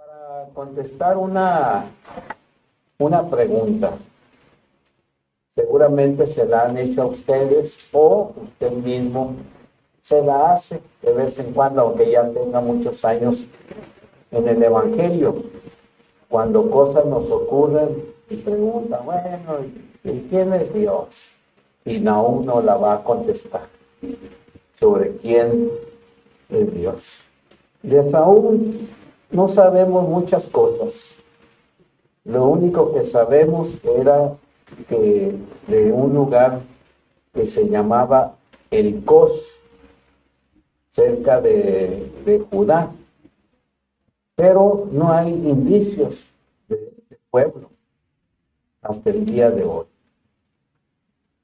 Para contestar una pregunta, seguramente se la han hecho a ustedes o usted mismo se la hace de vez en cuando, aunque ya tenga muchos años en el Evangelio. Cuando cosas nos ocurren y pregunta, bueno, ¿y quién es Dios? Y Nahum no la va a contestar sobre quién es Dios. De Saúl no sabemos muchas cosas. Lo único que sabemos era que de un lugar que se llamaba El Cos, cerca de Judá, pero no hay indicios de este pueblo hasta el día de hoy.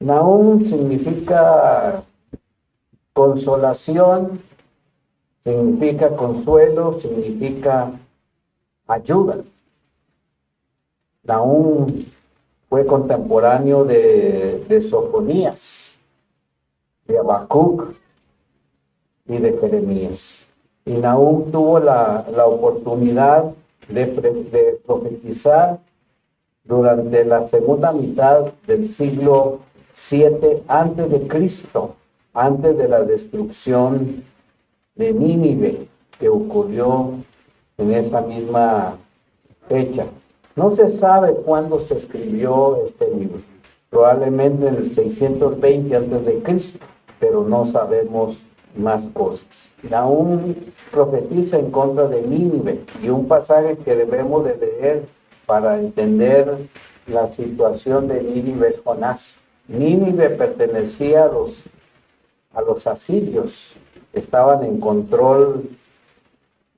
Nahum significa consolación, significa consuelo, significa ayuda. Nahum fue contemporáneo de Sofonías, de Habacuc y de Jeremías. Y Nahum tuvo la oportunidad de profetizar durante la segunda mitad del siglo 7 antes de Cristo, antes de la destrucción de Nínive que ocurrió en esa misma fecha. No se sabe cuándo se escribió este libro, probablemente en el 620 antes de Cristo, pero no sabemos más cosas. Nahum profetiza en contra de Nínive, y un pasaje que debemos de leer para entender la situación de Nínive es Jonás. Nínive pertenecía a los asirios, estaban en control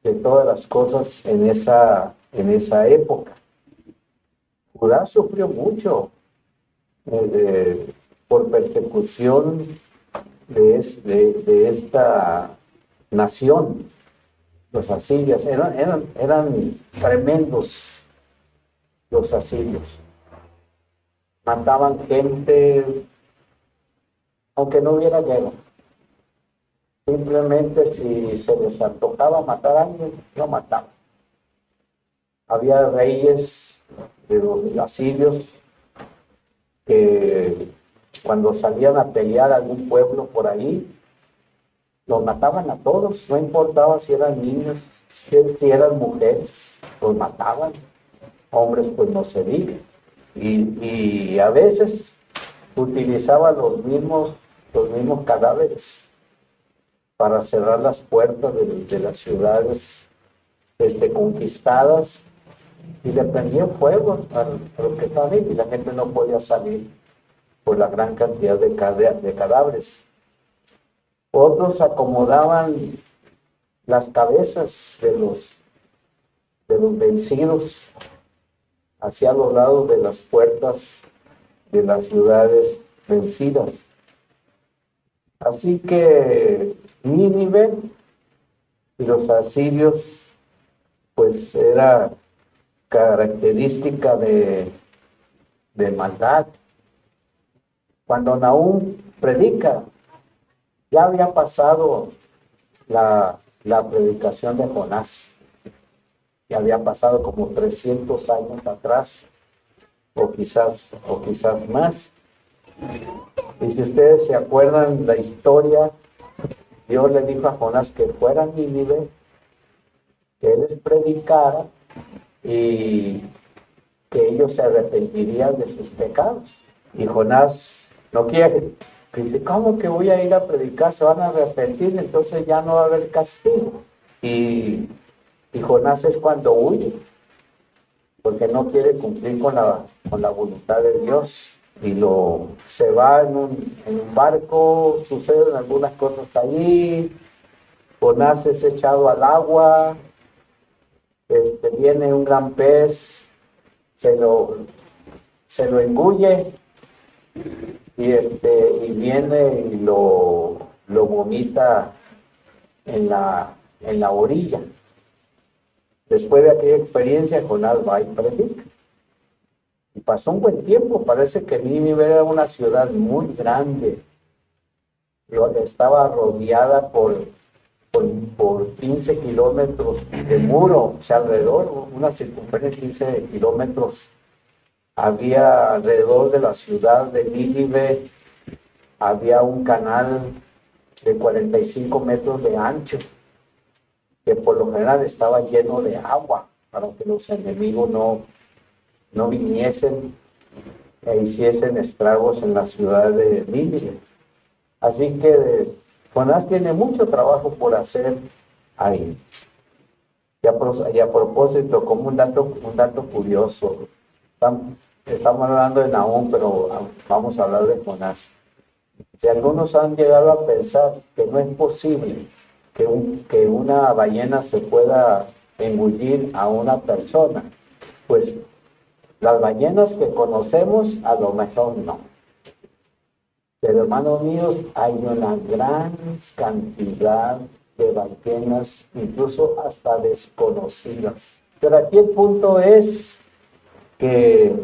de todas las cosas en esa época. Judá sufrió mucho por persecución de esta nación. Los asirios eran tremendos. Los asirios mataban gente aunque no hubiera guerra. Simplemente si se les antojaba matar a alguien, lo mataban. Había reyes de los asirios que cuando salían a pelear a algún pueblo por ahí, los mataban a todos, no importaba si eran niños, si eran mujeres, los mataban. Hombres pues no se diga. Y a veces utilizaban los mismos cadáveres para cerrar las puertas de las ciudades conquistadas, y le prendían fuego a los que estaban ahí, y la gente no podía salir por la gran cantidad de cadáveres. Otros acomodaban las cabezas de los vencidos hacia los lados de las puertas de las ciudades vencidas. Así que Nínive y los asirios, pues era característica de maldad. Cuando Nahum predica, ya había pasado la predicación de Jonás. Ya había pasado como 300 años atrás, o quizás más. Y si ustedes se acuerdan la historia, Dios le dijo a Jonás que fuera a Nínive, que él les predicara y que ellos se arrepentirían de sus pecados. Y Jonás no quiere. Dice, ¿cómo que voy a ir a predicar? Se van a arrepentir, entonces ya no va a haber castigo. Y Jonás es cuando huye, porque no quiere cumplir con la voluntad de Dios. Y se va en un barco, suceden algunas cosas allí, Jonás es echado al agua, viene un gran pez, se lo engulle, y viene y lo vomita en la orilla. Después de aquella experiencia, Jonás va y predica. Y pasó un buen tiempo. Parece que Nínive era una ciudad muy grande. Estaba rodeada por por 15 kilómetros de muro, o sea, alrededor, una circunferencia de 15 kilómetros. Había alrededor de la ciudad de Nínive, había un canal de 45 metros de ancho, que por lo general estaba lleno de agua, para que los enemigos no viniesen e hiciesen estragos en la ciudad de Nínive. Así que Jonás tiene mucho trabajo por hacer ahí. Y a propósito, como un dato curioso, estamos hablando de Nahum, pero vamos a hablar de Jonás. Si algunos han llegado a pensar que no es posible que una ballena se pueda engullir a una persona, pues las ballenas que conocemos a lo mejor no. Pero hermanos míos, hay una gran cantidad de ballenas, incluso hasta desconocidas. Pero aquí el punto es que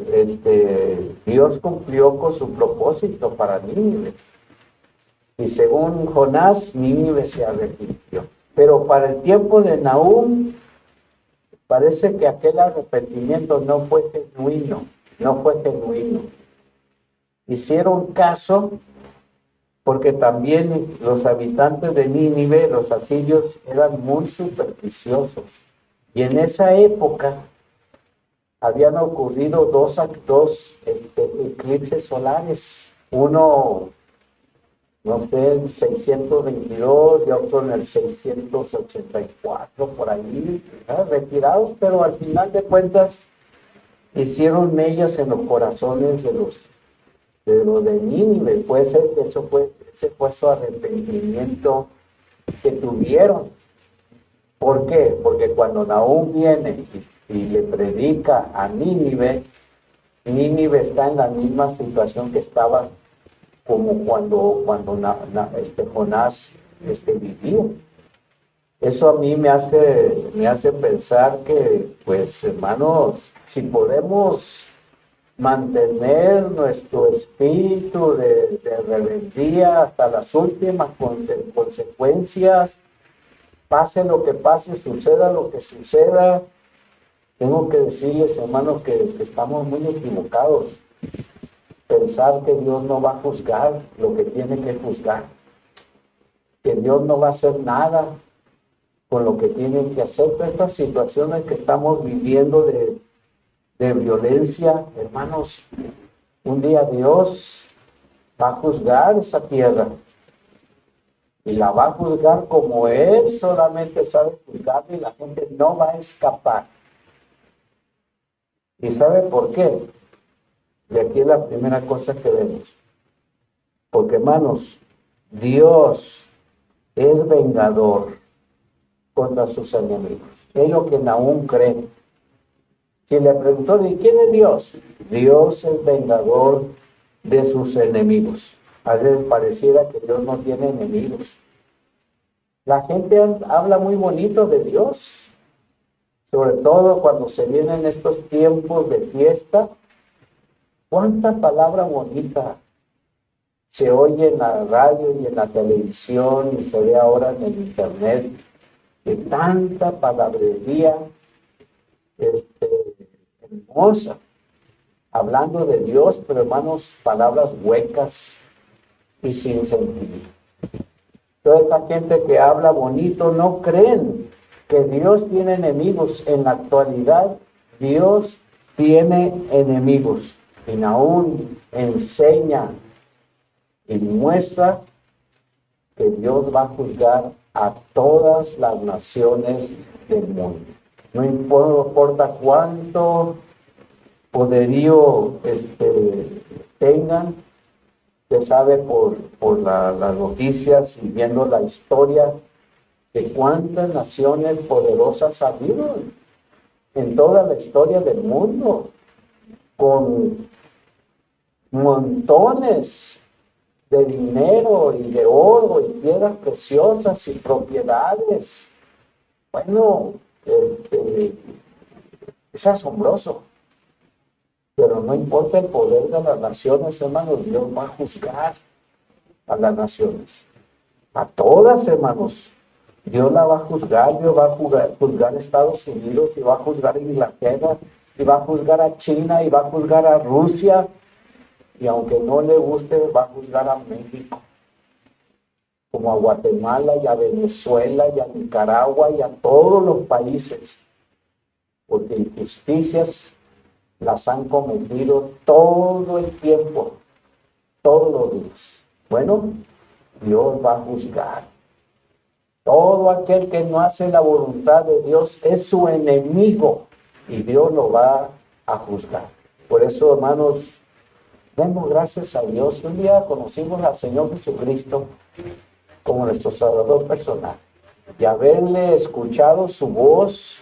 Dios cumplió con su propósito para Nínive. Y según Jonás, Nínive se arrepintió. Pero para el tiempo de Nahum, parece que aquel arrepentimiento no fue genuino. Hicieron caso porque también los habitantes de Nínive, los asirios, eran muy supersticiosos. Y en esa época habían ocurrido dos eclipses solares. Uno, no sé, en 622 y otro en el 684, por ahí, retirados, pero al final de cuentas hicieron mellas en los corazones de los de Nínive. Puede ser que ese fue su arrepentimiento que tuvieron. ¿Por qué? Porque cuando Nahum viene y le predica a Nínive, Nínive está en la misma situación que estaba como cuando Jonás vivió. Eso a mí me hace pensar que, pues, hermanos, si podemos mantener nuestro espíritu de rebeldía hasta las últimas consecuencias, pase lo que pase, suceda lo que suceda, tengo que decirles, hermanos, que estamos muy equivocados. Pensar que Dios no va a juzgar lo que tiene que juzgar, que Dios no va a hacer nada con lo que tiene que hacer. Todas estas situaciones que estamos viviendo de violencia, hermanos, un día Dios va a juzgar esa tierra y la va a juzgar como Él solamente sabe juzgar, y la gente no va a escapar. ¿Y sabe por qué? Y aquí es la primera cosa que vemos. Porque, hermanos, Dios es vengador contra sus enemigos. Es lo que Nahum cree. Si le preguntó, ¿de quién es Dios? Dios es vengador de sus enemigos. A veces pareciera que Dios no tiene enemigos. La gente habla muy bonito de Dios, sobre todo cuando se vienen estos tiempos de fiesta. ¿Cuánta palabra bonita se oye en la radio y en la televisión y se ve ahora en el internet? De tanta palabrería hermosa, hablando de Dios, pero hermanos, palabras huecas y sin sentido. Toda esta gente que habla bonito no creen que Dios tiene enemigos. En la actualidad, Dios tiene enemigos. Y Nahum enseña y muestra que Dios va a juzgar a todas las naciones del mundo. No importa cuánto poderío tengan, se sabe por las noticias y viendo la historia de cuántas naciones poderosas ha habido en toda la historia del mundo, con montones de dinero y de oro y piedras preciosas y propiedades. Bueno, es asombroso, pero no importa el poder de las naciones, hermanos, Dios va a juzgar a las naciones, a todas, hermanos, Dios la va a juzgar, Dios va a juzgar a Estados Unidos, y va a juzgar a Inglaterra, y va a juzgar a China, y va a juzgar a Rusia, y aunque no le guste, va a juzgar a México, como a Guatemala, y a Venezuela, y a Nicaragua, y a todos los países, porque injusticias las han cometido todo el tiempo, todos los días. Bueno, Dios va a juzgar. Todo aquel que no hace la voluntad de Dios es su enemigo, y Dios lo va a juzgar. Por eso, hermanos, demos gracias a Dios que un día conocimos al Señor Jesucristo como nuestro Salvador personal, y haberle escuchado su voz,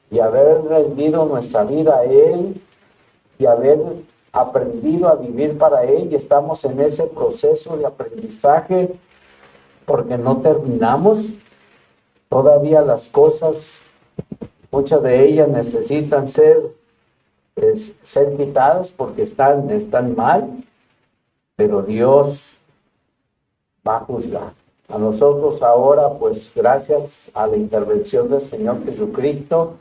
y haber rendido nuestra vida a Él, y haber aprendido a vivir para Él. Y estamos en ese proceso de aprendizaje, porque no terminamos. Todavía las cosas, muchas de ellas necesitan ser quitadas porque están mal, pero Dios va a juzgar. A nosotros ahora, pues gracias a la intervención del Señor Jesucristo,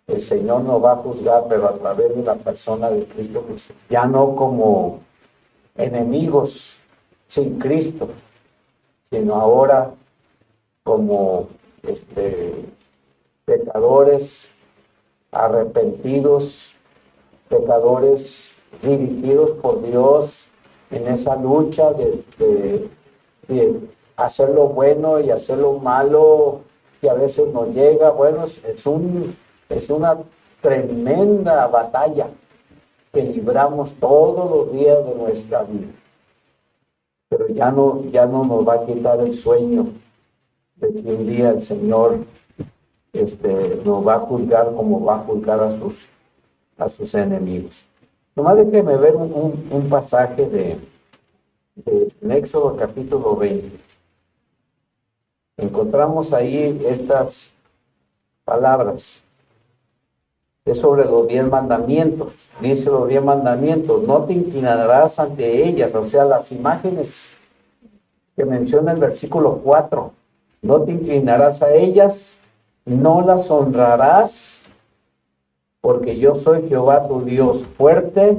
el Señor nos va a juzgar, pero a través de la persona de Cristo Jesús. Ya no como enemigos sin Cristo, sino ahora como pecadores arrepentidos, pecadores dirigidos por Dios en esa lucha de hacer lo bueno y hacer lo malo, que a veces nos llega. Bueno, es una tremenda batalla que libramos todos los días de nuestra vida. Pero ya no nos va a quitar el sueño de que un día el Señor nos va a juzgar como va a juzgar a sus enemigos. Nomás déjenme ver un pasaje de Éxodo capítulo 20. Encontramos ahí estas palabras. Es sobre los 10 mandamientos. Dice los 10 mandamientos: no te inclinarás ante ellas, o sea, las imágenes que menciona el versículo 4. No te inclinarás a ellas, no las honrarás, porque yo soy Jehová tu Dios, fuerte,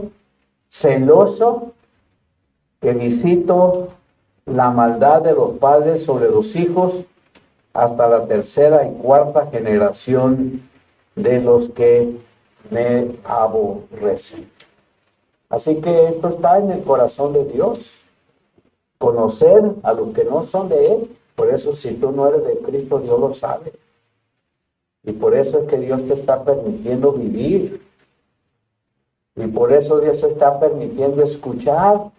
celoso, que visito la maldad de los padres sobre los hijos hasta la tercera y cuarta generación de los que me aborrecen. Así que esto está en el corazón de Dios, conocer a los que no son de Él. Por eso, si tú no eres de Cristo, Dios lo sabe. Y por eso es que Dios te está permitiendo vivir. Y por eso Dios te está permitiendo escuchar,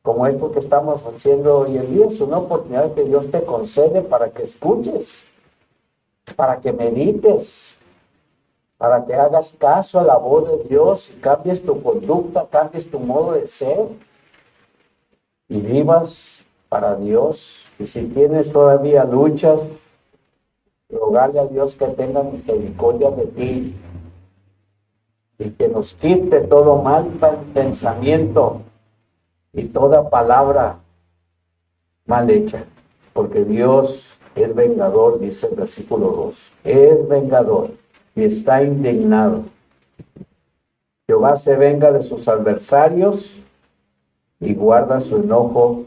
como esto que estamos haciendo hoy en día. Es una oportunidad que Dios te concede para que escuches, para que medites, para que hagas caso a la voz de Dios y cambies tu conducta, cambies tu modo de ser y vivas para Dios. Y si tienes todavía luchas, rogarle a Dios que tenga misericordia de ti y que nos quite todo mal pensamiento y toda palabra mal hecha, porque Dios es vengador, dice el versículo 2. Es vengador y está indignado. Jehová se venga de sus adversarios y guarda su enojo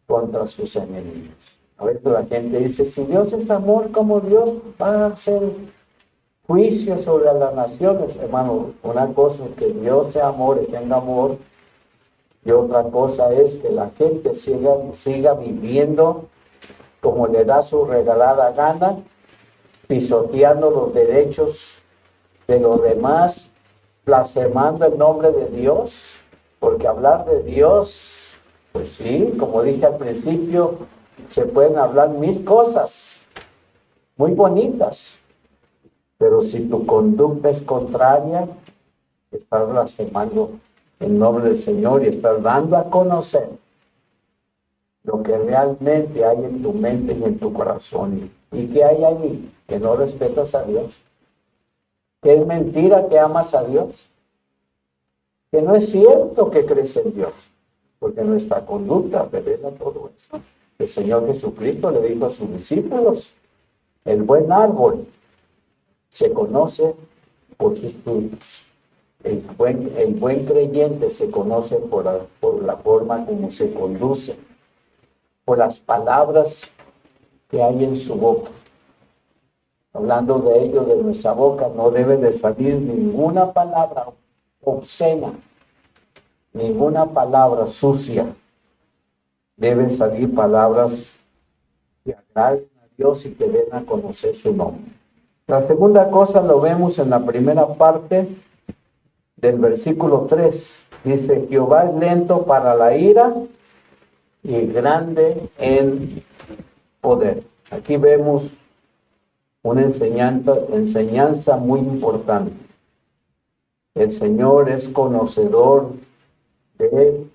contra sus enemigos. A veces la gente dice: si Dios es amor, ¿cómo Dios va a hacer juicio sobre las naciones? Hermano, una cosa es que Dios sea amor y tenga amor, y otra cosa es que la gente siga viviendo como le da su regalada gana, pisoteando los derechos de los demás, blasfemando el nombre de Dios. Porque hablar de Dios, pues sí, como dije al principio, se pueden hablar 1000 cosas muy bonitas, pero si tu conducta es contraria, estás blasfemando el nombre del Señor y estás dando a conocer lo que realmente hay en tu mente y en tu corazón. ¿Y qué hay ahí? Que no respetas a Dios, que es mentira que amas a Dios, que no es cierto que crees en Dios, porque nuestra conducta revela todo eso. El Señor Jesucristo le dijo a sus discípulos, el buen árbol se conoce por sus frutos. El buen creyente se conoce por la forma como se conduce, por las palabras que hay en su boca. Hablando de ello, de nuestra boca no debe de salir ninguna palabra obscena, ninguna palabra sucia. Deben salir palabras que agraden a Dios y que den a conocer su nombre. La segunda cosa lo vemos en la primera parte del versículo 3. Dice, Jehová es lento para la ira y grande en poder. Aquí vemos una enseñanza muy importante. El Señor es conocedor de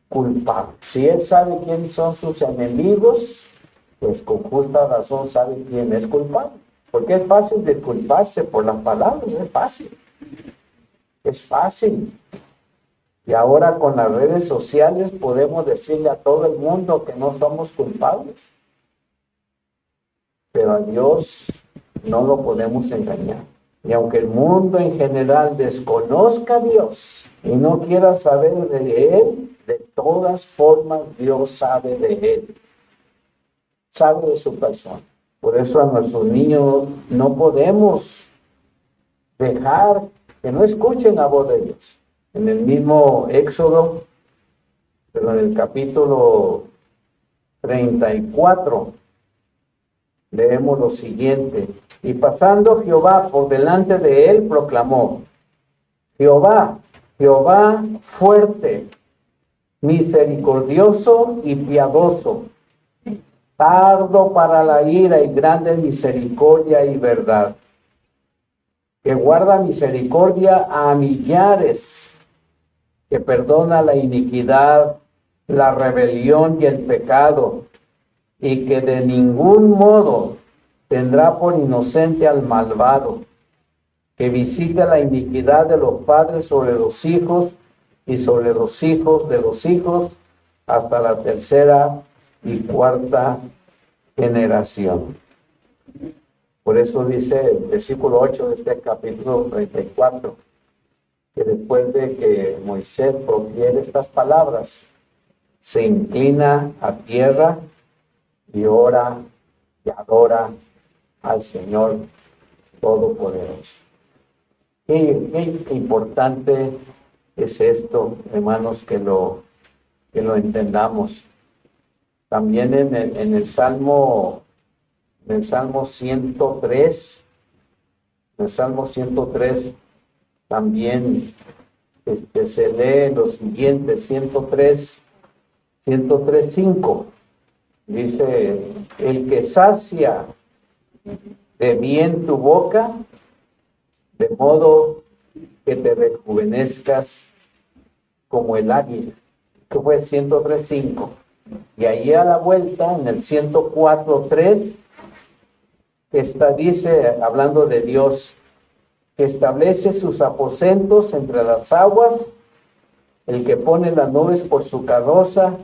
culpables. Si Él sabe quiénes son sus enemigos, pues con justa razón sabe quién es culpable. Porque es fácil de culparse por las palabras, es fácil. Es fácil. Y ahora con las redes sociales podemos decirle a todo el mundo que no somos culpables. Pero a Dios no lo podemos engañar. Y aunque el mundo en general desconozca a Dios y no quiera saber de Él, de todas formas Dios sabe de Él. Sabe de su persona. Por eso a nuestros niños no podemos dejar que no escuchen la voz de Dios. En el mismo Éxodo, pero en el capítulo 34, leemos lo siguiente. Y pasando Jehová por delante de él, proclamó, Jehová, Jehová fuerte, misericordioso y piadoso, tardo para la ira y grande misericordia y verdad, que guarda misericordia a millares, que perdona la iniquidad, la rebelión y el pecado, y que de ningún modo tendrá por inocente al malvado, que visita la iniquidad de los padres sobre los hijos y sobre los hijos de los hijos hasta la tercera y cuarta generación. Por eso dice el versículo 8 de este capítulo 34, que después de que Moisés profiere estas palabras, se inclina a tierra y ora y adora al Señor Todopoderoso. Qué importante es esto, hermanos, que lo entendamos. También en el Salmo 103, en el Salmo 103 también se lee lo siguiente, 103:5. Dice, el que sacia de bien tu boca, de modo que te rejuvenezcas como el águila. Que fue 103:5. Y ahí a la vuelta, en el 104:3, dice, hablando de Dios, que establece sus aposentos entre las aguas, el que pone las nubes por su carroza,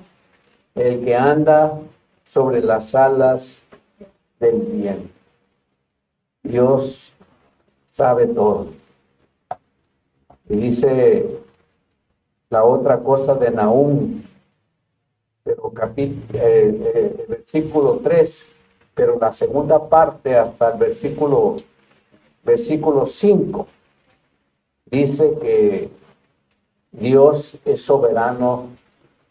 el que anda sobre las alas del bien. Dios sabe todo. Y dice la otra cosa de Nahum, pero versículo 3, pero la segunda parte hasta el versículo 5, dice que Dios es soberano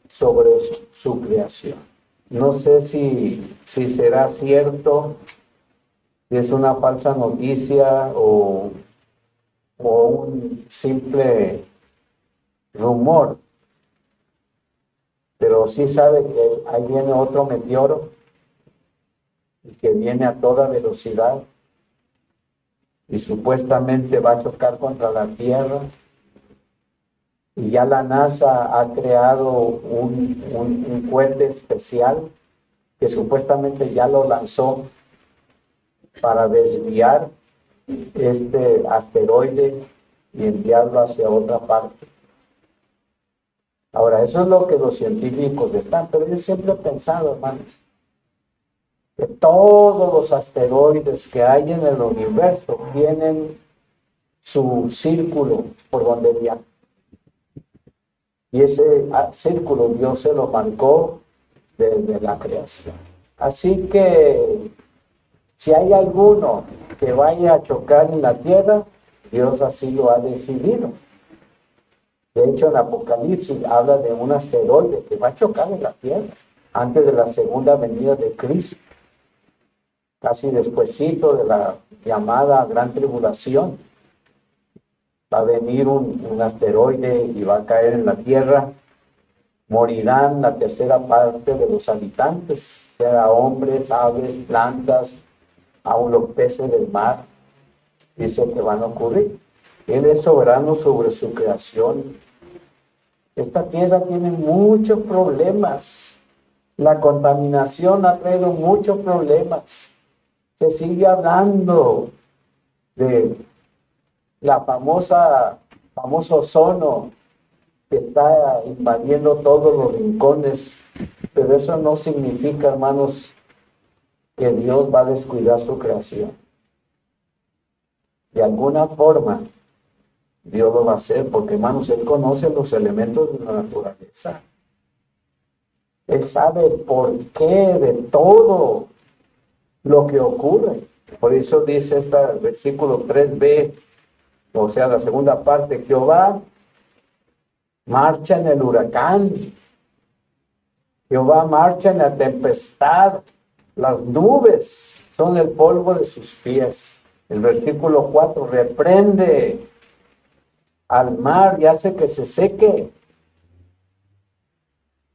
sobre su creación. No sé si será cierto, si es una falsa noticia o un simple rumor, pero sí sabe que ahí viene otro meteoro y que viene a toda velocidad y supuestamente va a chocar contra la Tierra. Y ya la NASA ha creado un cohete especial que supuestamente ya lo lanzó para desviar este asteroide y enviarlo hacia otra parte. Ahora, eso es lo que los científicos están, pero yo siempre he pensado, hermanos, que todos los asteroides que hay en el universo tienen su círculo por donde viajan. Y ese círculo Dios se lo marcó desde la creación. Así que si hay alguno que vaya a chocar en la tierra, Dios así lo ha decidido. De hecho, en Apocalipsis habla de un asteroide que va a chocar en la tierra antes de la segunda venida de Cristo, casi despuesito de la llamada Gran Tribulación. Va a venir un asteroide y va a caer en la tierra. Morirán la tercera parte de los habitantes, sea hombres, aves, plantas, aún los peces del mar. Dice que van a ocurrir. Él es soberano sobre su creación. Esta tierra tiene muchos problemas. La contaminación ha traído muchos problemas. Se sigue hablando de la famoso ozono que está invadiendo todos los rincones, pero eso no significa, hermanos, que Dios va a descuidar su creación. De alguna forma, Dios lo va a hacer, porque, hermanos, Él conoce los elementos de la naturaleza. Él sabe el porqué de todo lo que ocurre. Por eso dice este versículo 3b, o sea, la segunda parte: Jehová marcha en el huracán, Jehová marcha en la tempestad, las nubes son el polvo de sus pies. El versículo 4, reprende al mar y hace que se seque,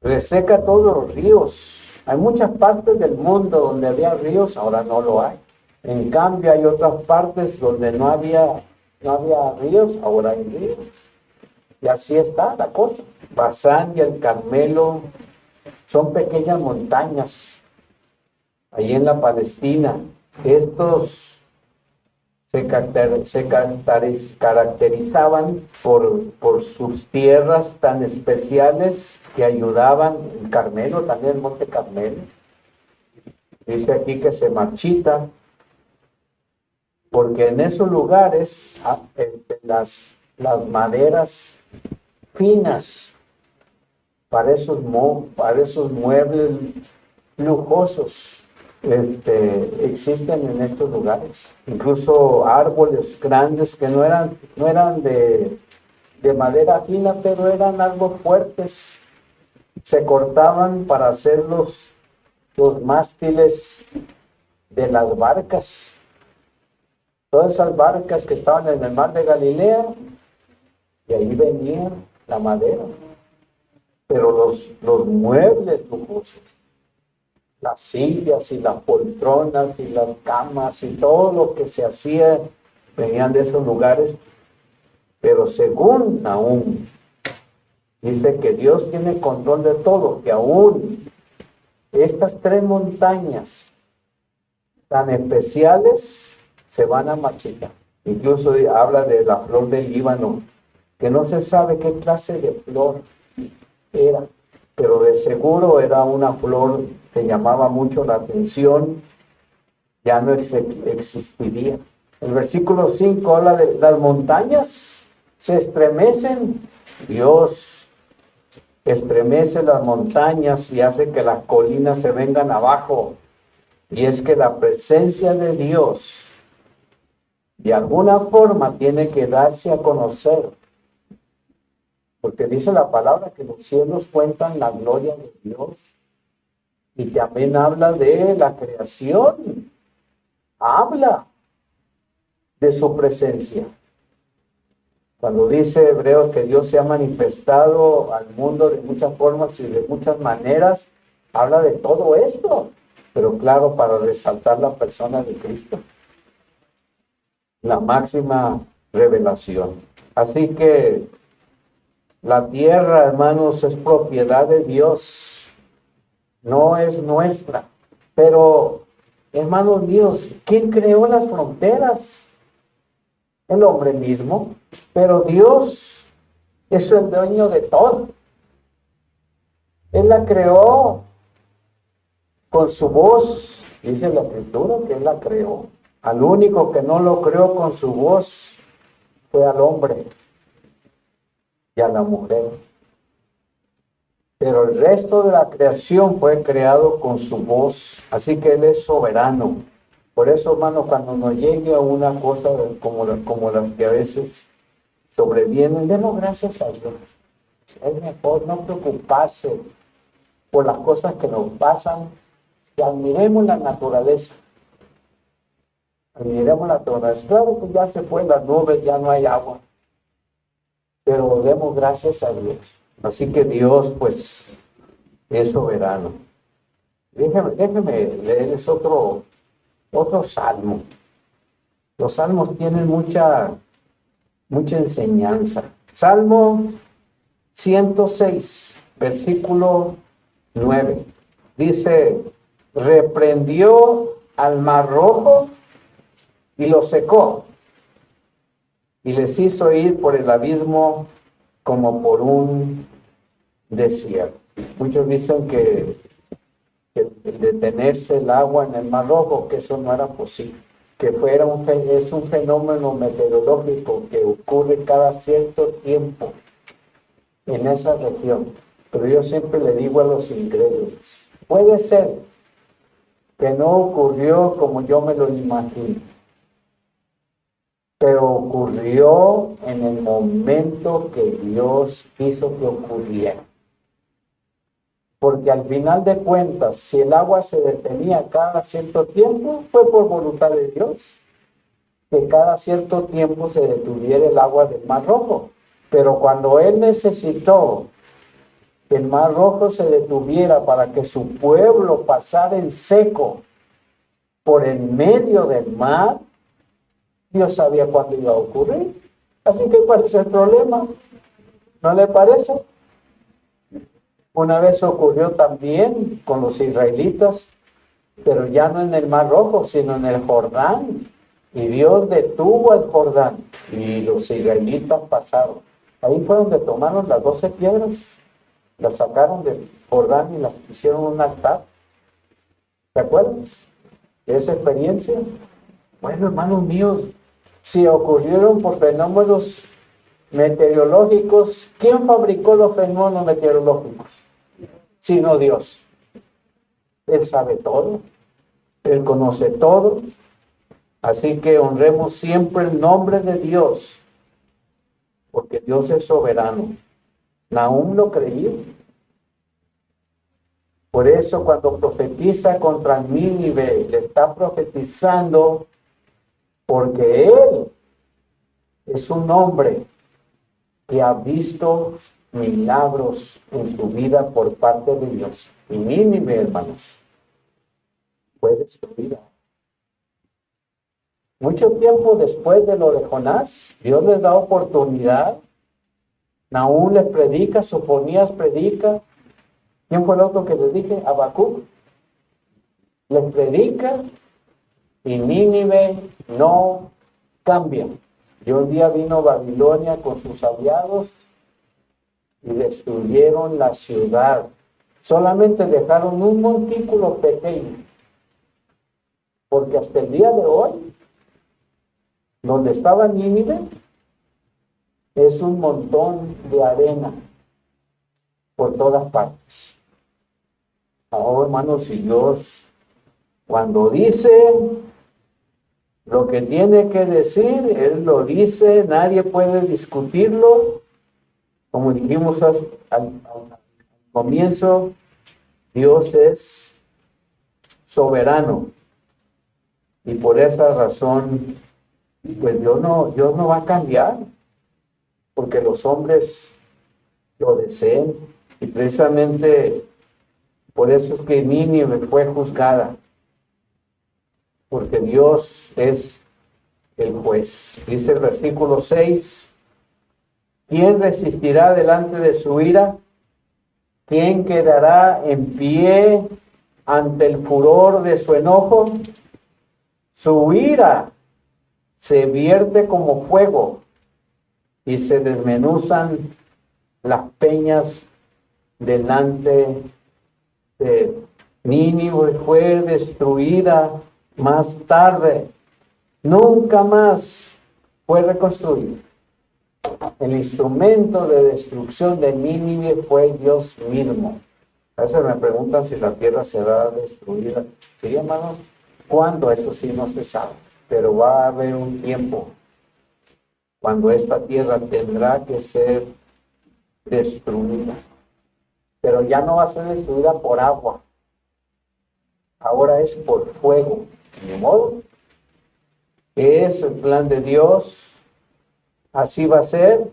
reseca todos los ríos. Hay muchas partes del mundo donde había ríos, ahora no lo hay. En cambio, hay otras partes donde no había ríos, ahora hay ríos. Y así está la cosa. Basán y el Carmelo son pequeñas montañas ahí en la Palestina. Estos se caracterizaban por sus tierras tan especiales que ayudaban. El Carmelo, también el Monte Carmelo, dice aquí que se marchita, porque en esos lugares las maderas finas para esos muebles lujosos existen en estos lugares. Incluso árboles grandes que no eran de madera fina, pero eran algo fuertes, se cortaban para hacer los mástiles de las barcas. Todas esas barcas que estaban en el mar de Galilea, y ahí venía la madera. Pero los muebles lujosos, las sillas y las poltronas y las camas y todo lo que se hacía, venían de esos lugares. Pero según Nahum, dice que Dios tiene control de todo, que aún estas tres montañas tan especiales se van a marchitar. Incluso habla de la flor del Líbano, que no se sabe qué clase de flor era, pero de seguro era una flor que llamaba mucho la atención, ya no existiría. El versículo 5 habla de las montañas se estremecen. Dios estremece las montañas y hace que las colinas se vengan abajo. Y es que la presencia de Dios de alguna forma tiene que darse a conocer, porque dice la palabra que los cielos cuentan la gloria de Dios, y también habla de la creación, habla de su presencia. Cuando dice Hebreos que Dios se ha manifestado al mundo de muchas formas y de muchas maneras, habla de todo esto, pero claro, para resaltar la persona de Cristo, la máxima revelación. Así que la tierra, hermanos, es propiedad de Dios, no es nuestra. Pero, hermanos míos, ¿quién creó las fronteras? El hombre mismo. Pero Dios es el dueño de todo. Él la creó con su voz Dice la Escritura que Él la creó. Al único que no lo creó con su voz fue al hombre y a la mujer. Pero el resto de la creación fue creado con su voz. Así que Él es soberano. Por eso, hermano, cuando nos llegue a una cosa como las que a veces sobrevienen, demos gracias a Dios. Es mejor no preocuparse por las cosas que nos pasan, y admiremos la naturaleza. Admiremos la naturaleza. Claro que ya se fue las nubes, ya no hay agua. Pero demos gracias a Dios. Así que Dios, pues, es soberano. Déjeme leerles otro salmo. Los salmos tienen mucha enseñanza. Salmo 106, versículo 9. Dice, reprendió al mar rojo y lo secó, y les hizo ir por el abismo como por un desierto. Muchos dicen que el detenerse el agua en el mar rojo, que eso no era posible, que es un fenómeno meteorológico que ocurre cada cierto tiempo en esa región. Pero yo siempre le digo a los incrédulos, puede ser que no ocurrió como yo me lo imagino, pero ocurrió en el momento que Dios quiso que ocurriera. Porque al final de cuentas, si el agua se detenía cada cierto tiempo, fue por voluntad de Dios que cada cierto tiempo se detuviera el agua del Mar Rojo. Pero cuando Él necesitó que el Mar Rojo se detuviera para que su pueblo pasara en seco por el medio del mar, Dios sabía cuándo iba a ocurrir. Así que, ¿cuál es el problema? ¿No le parece? Una vez ocurrió también con los israelitas, pero ya no en el Mar Rojo, sino en el Jordán. Y Dios detuvo el Jordán y los israelitas pasaron. Ahí fue donde tomaron las 12 piedras, las sacaron del Jordán y las hicieron un altar. ¿Te acuerdas de esa experiencia? Bueno, hermanos míos, si ocurrieron por fenómenos meteorológicos, ¿quién fabricó los fenómenos meteorológicos? Sino Dios. Él sabe todo, Él conoce todo, así que honremos siempre el nombre de Dios, porque Dios es soberano. Nahum lo creía. Por eso cuando profetiza contra Nínive, le está profetizando porque él es un hombre que ha visto milagros en su vida por parte de Dios. Y Nínive, hermanos, fue destruida. Mucho tiempo después de lo de Jonás, Dios les da oportunidad. Nahum les predica, Sofonías predica. ¿Quién fue el otro que les dije? Habacuc. Les predica y Nínive no cambia. Y un día vino Babilonia con sus aliados y destruyeron la ciudad. Solamente dejaron un montículo pequeño. Porque hasta el día de hoy, donde estaba Nínive, es un montón de arena por todas partes. Ahora, hermanos, si Dios, cuando dice lo que tiene que decir, Él lo dice, nadie puede discutirlo. Como dijimos al comienzo, Dios es soberano. Y por esa razón, pues Dios no va a cambiar, porque los hombres lo deseen. Y precisamente por eso es que Nínive fue juzgada, porque Dios es el juez. Dice el versículo 6, ¿quién resistirá delante de su ira? ¿Quién quedará en pie ante el furor de su enojo? Su ira se vierte como fuego y se desmenuzan las peñas delante de él. Nínive fue destruida más tarde. Nunca más fue reconstruida. El instrumento de destrucción de Nínive fue Dios mismo. A veces me preguntan si la tierra será destruida. Sí, hermanos, ¿cuándo? Eso sí no se sabe. Pero va a haber un tiempo cuando esta tierra tendrá que ser destruida. Pero ya no va a ser destruida por agua. Ahora es por fuego. De modo, es el plan de Dios. Así va a ser.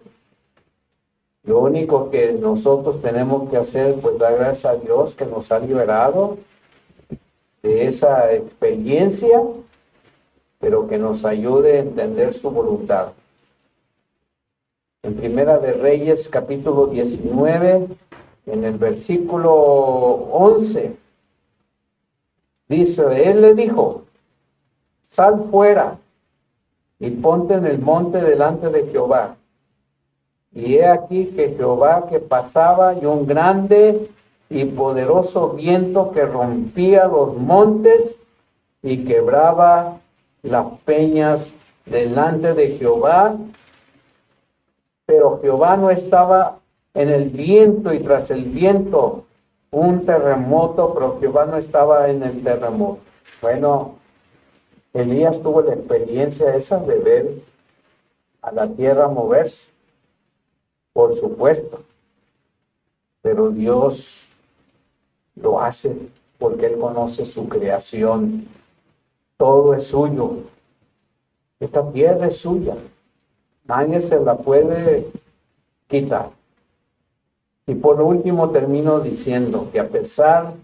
Lo único que nosotros tenemos que hacer, pues dar gracias a Dios que nos ha liberado de esa experiencia, pero que nos ayude a entender su voluntad. En Primera de Reyes, capítulo 19, en el versículo 11, dice, él le dijo, sal fuera y ponte en el monte delante de Jehová. Y he aquí que Jehová que pasaba y un grande y poderoso viento que rompía los montes y quebraba las peñas delante de Jehová. Pero Jehová no estaba en el viento y tras el viento un terremoto, pero Jehová no estaba en el terremoto. Bueno, Elías tuvo la experiencia esa de ver a la tierra moverse. Por supuesto, pero Dios lo hace porque Él conoce su creación. Todo es suyo. Esta tierra es suya. Nadie se la puede quitar. Y por último termino diciendo que a pesar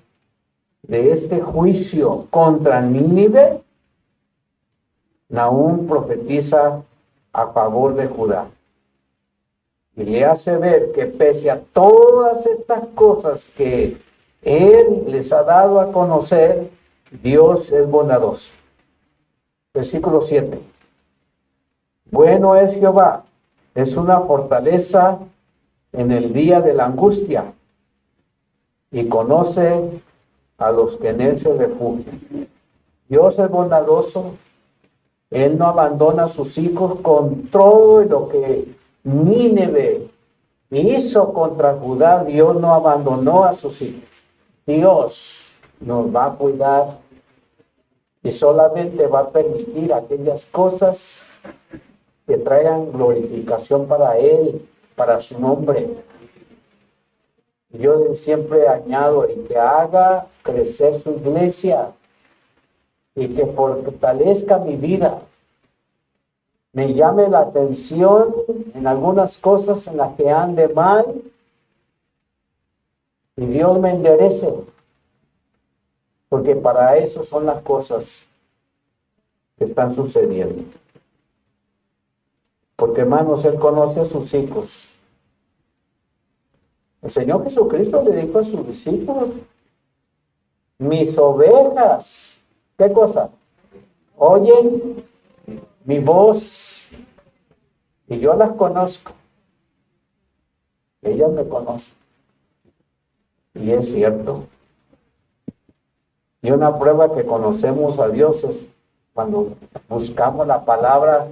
de este juicio contra Nínive, Nahum profetiza a favor de Judá. Y le hace ver que pese a todas estas cosas que Él les ha dado a conocer, Dios es bondadoso. Versículo 7. Bueno es Jehová, es una fortaleza en el día de la angustia, y conoce a los que en Él se refugian. Dios es bondadoso, Él no abandona a sus hijos con todo lo que Nínive hizo contra Judá. Dios no abandonó a sus hijos. Dios nos va a cuidar y solamente va a permitir aquellas cosas que traigan glorificación para Él, para su nombre. Yo siempre añado, y que haga crecer su iglesia y que fortalezca mi vida. Me llame la atención en algunas cosas en las que ande mal y Dios me enderece, porque para eso son las cosas que están sucediendo. Porque, hermanos, Él conoce a sus hijos. El Señor Jesucristo le dijo a sus discípulos, mis ovejas, ¿qué cosa? Oyen mi voz y yo las conozco. Ellas me conocen. Y es cierto. Y una prueba que conocemos a Dios es cuando buscamos la palabra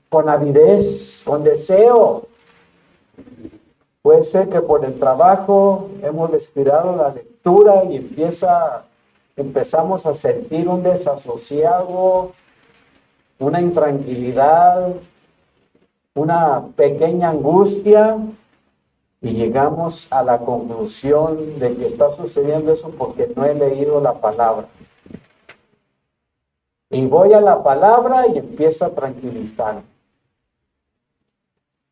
con avidez, con deseo. Puede ser que por el trabajo hemos descuidado la lectura y empezamos a sentir un desasosiego, una intranquilidad, una pequeña angustia, y llegamos a la conclusión de que está sucediendo eso porque no he leído la palabra. Y voy a la palabra y empiezo a tranquilizarme.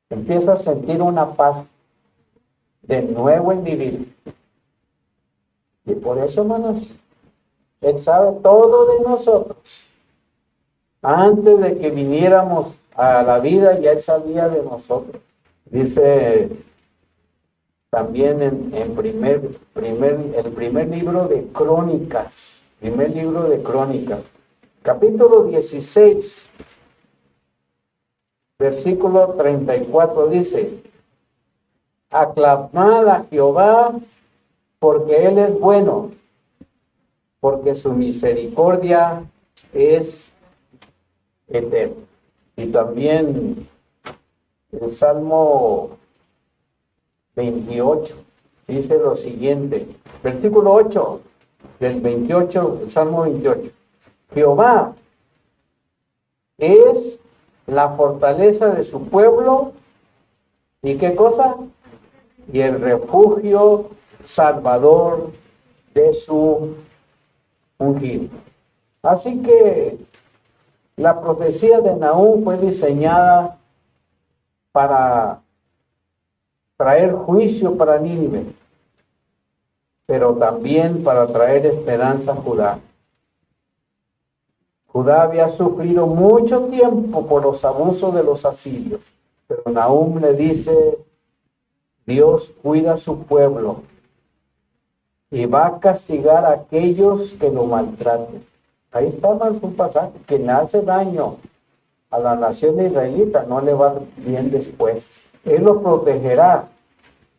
Empiezo a sentir una paz de nuevo en mi vida. Y por eso, hermanos, Él sabe todo de nosotros. Antes de que viniéramos a la vida, ya Él sabía de nosotros. Dice también en el primer libro de Crónicas, capítulo 16, versículo 34, dice, aclamad a Jehová, porque Él es bueno, porque su misericordia es eterna. Y también el Salmo 28 dice lo siguiente, versículo 8 del 28, el Salmo 28. Jehová es la fortaleza de su pueblo, ¿y qué cosa? Y el refugio salvador de su ungido. Así que la profecía de Nahum fue diseñada para traer juicio para Nínive, pero también para traer esperanza a Judá. Judá había sufrido mucho tiempo por los abusos de los asirios, pero Nahum le dice, Dios cuida a su pueblo y va a castigar a aquellos que lo maltraten. Ahí está más un pasaje, que le hace daño a la nación israelita, no le va bien después. Él lo protegerá,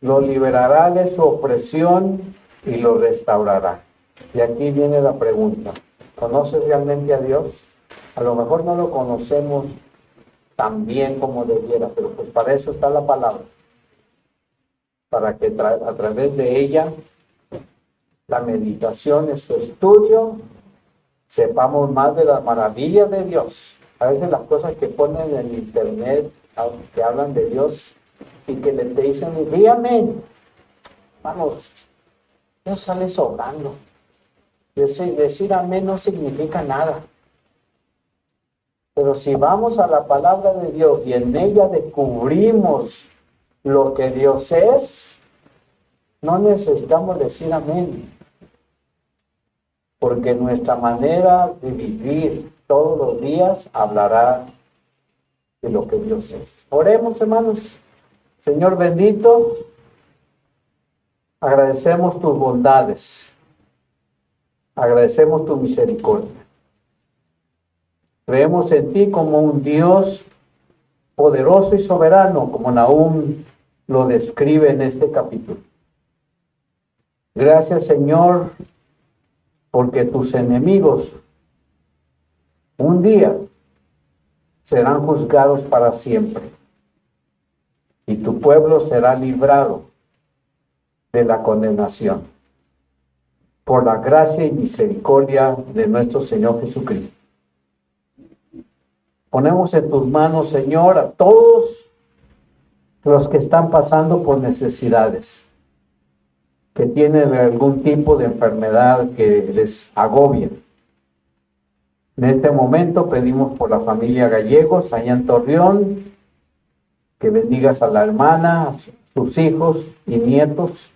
lo liberará de su opresión y lo restaurará. Y aquí viene la pregunta, ¿conoces realmente a Dios? A lo mejor no lo conocemos tan bien como debiera, pero pues para eso está la palabra. Para que a través de ella, la meditación y su estudio, sepamos más de las maravillas de Dios. A veces las cosas que ponen en internet, que hablan de Dios y que le te dicen, dígame, vamos, Dios sale sobrando. Decir amén no significa nada. Pero si vamos a la palabra de Dios y en ella descubrimos lo que Dios es, no necesitamos decir amén. Porque nuestra manera de vivir todos los días hablará de lo que Dios es. Oremos, hermanos. Señor bendito, agradecemos tus bondades, agradecemos tu misericordia. Creemos en ti como un Dios poderoso y soberano, como Nahum lo describe en este capítulo. Gracias, Señor, porque tus enemigos un día serán juzgados para siempre y tu pueblo será librado de la condenación por la gracia y misericordia de nuestro Señor Jesucristo. Ponemos en tus manos, Señor, a todos los que están pasando por necesidades, que tienen algún tipo de enfermedad que les agobia. En este momento pedimos por la familia Gallegos, allá en Torreón, que bendigas a la hermana, a sus hijos y nietos,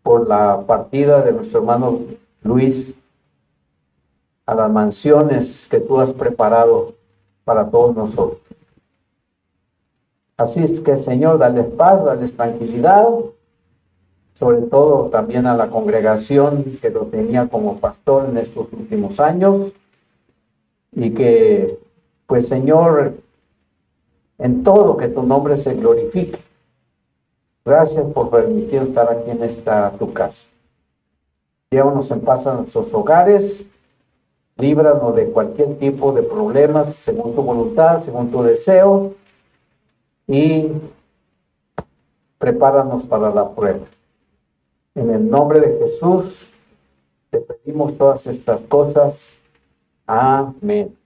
por la partida de nuestro hermano Luis, a las mansiones que tú has preparado para todos nosotros. Así es que, Señor, dales paz, dales tranquilidad, sobre todo también a la congregación que lo tenía como pastor en estos últimos años, y que, pues, Señor, en todo que tu nombre se glorifique. Gracias por permitir estar aquí en tu casa. Llévanos en paz a nuestros hogares, líbranos de cualquier tipo de problemas, según tu voluntad, según tu deseo, y prepáranos para la prueba. En el nombre de Jesús, te pedimos todas estas cosas. Amén.